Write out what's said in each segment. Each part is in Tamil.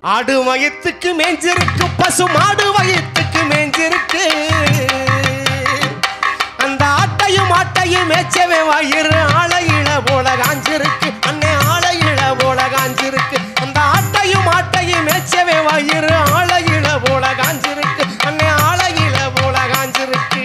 ஆடு வயிற்றுக்கு மேஞ்சிருக்கு பசு மாடு வயிற்றுக்கு மேஞ்சிருக்கு அந்த ஆட்டையும் ஆட்டையும் மேய்ச்சவே வயிறு ஆளையில போல காஞ்சிருக்கு அன்னை ஆளையில போல காஞ்சிருக்கு அந்த ஆட்டையும் ஆட்டையும் மேய்ச்சவே வயிறு ஆளையில போல காஞ்சிருக்கு அன்னை ஆளையில போல காஞ்சிருக்கு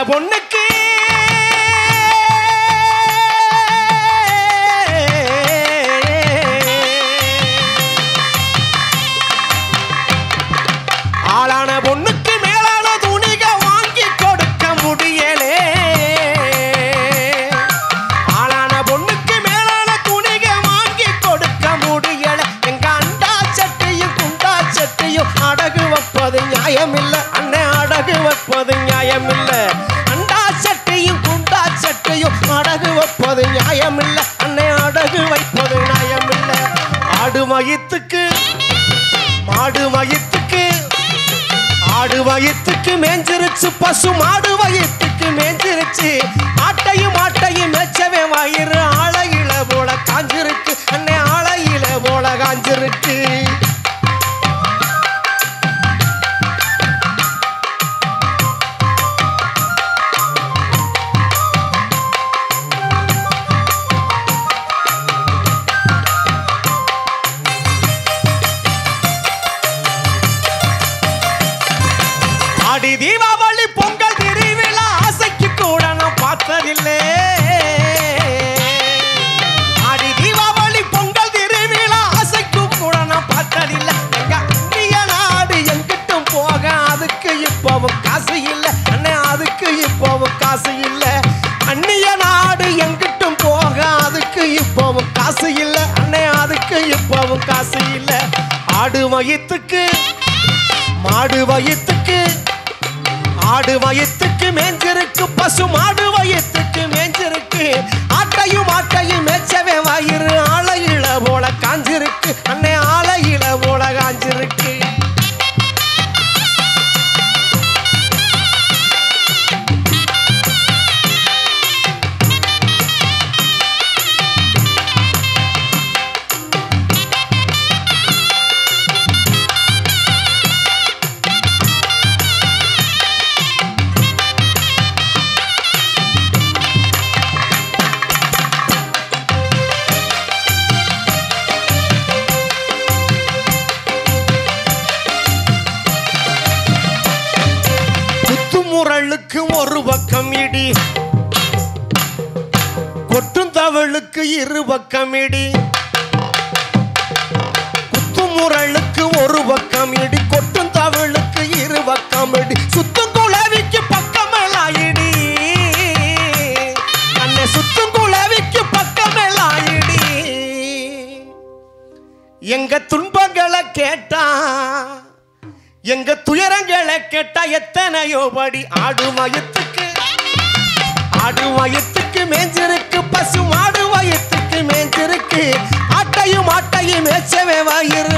பொண்ணுக்கு ஆளான பொண்ணுக்கு மேலான துணிக வாங்கி கொடுக்க முடியலே ஆளான பொண்ணுக்கு மேலான துணிக வாங்கி கொடுக்க முடியல எங்க அண்டா சட்டையும் குண்டா சட்டையும் அடகு வைப்பது நியாயமில்லை அண்ணே அடகு வைப்பது நியாயமில்லை அடகு வைப்பது நியாயமில்ல அன்னை அடகு வைப்பது நியாயமில்ல ஆடு வயிற்றுக்கு மாடு வயிற்றுக்கு ஆடு வயிற்றுக்கு மேஞ்சிருச்சு பசு மாடு வயிற்றுக்கு மேஞ்சிருச்சு ஆட்டையும் ஆட்டையும் மேய்ச்சவே வயிறு ஆளையில போல காஞ்சிருக்கு அன்னை ஆளையில போல காஞ்சிருக்கு ஆடி தீபாவளி பொங்கல் திருவிழா ஆசைக்கு கூட நான் பார்த்ததில்லை ஆடி தீபாவளி பொங்கல் திருவிழா ஆசைக்கு கூட நான் பார்த்ததில்லை எங்க அந்நிய நாடு எங்கிட்டும் போக அதுக்கு இப்பவும் காசு இல்லை அண்ணே அதுக்கு இப்பவும் காசு இல்லை அந்நிய நாடு எங்கிட்டும் போக அதுக்கு இப்பவும் காசு இல்லை அண்ணே அதுக்கு இப்பவும் காசு இல்லை ஆடு வயிற்றுக்கு மாடு வயிற்றுக்கு ஆடு வயிற்றுக்கு மேஞ்சிருக்கு பசு மாடு வயிற்றுக்கு மேஞ்சிருக்கு ஆட்டையும் ஆட்டையும் மேய்ச்சவே வயிறு ஆளையில போல காஞ்சிருக்கு அன்னை ஆளையில போல காஞ்சிருக்கு முரளுக்கு ஒரு பக்கம் இடி கொட்டும் தவளுக்கு இரு பக்கம் இடி குத்து முரளுக்கு ஒரு பக்கம் இடி கொட்டும் தவளுக்கு இரு பக்கம் இடி சுத்தும் குளவிக்கு பக்கமெல்லாம் இடி அன்னை சுத்தும் குளவிக்கு பக்கமெல்லாம் இடி எங்க துன்பங்களை கேட்டா எங்க துயரங்களை கேட்டா எத்தனையோ படி ஆடு வயிற்றுக்கு மேஞ்சிருக்கு பசு மாடு வயிற்றுக்கு மேஞ்சிருக்கு ஆட்டையும் ஆட்டையும் மேய்ச்சவே வயிறு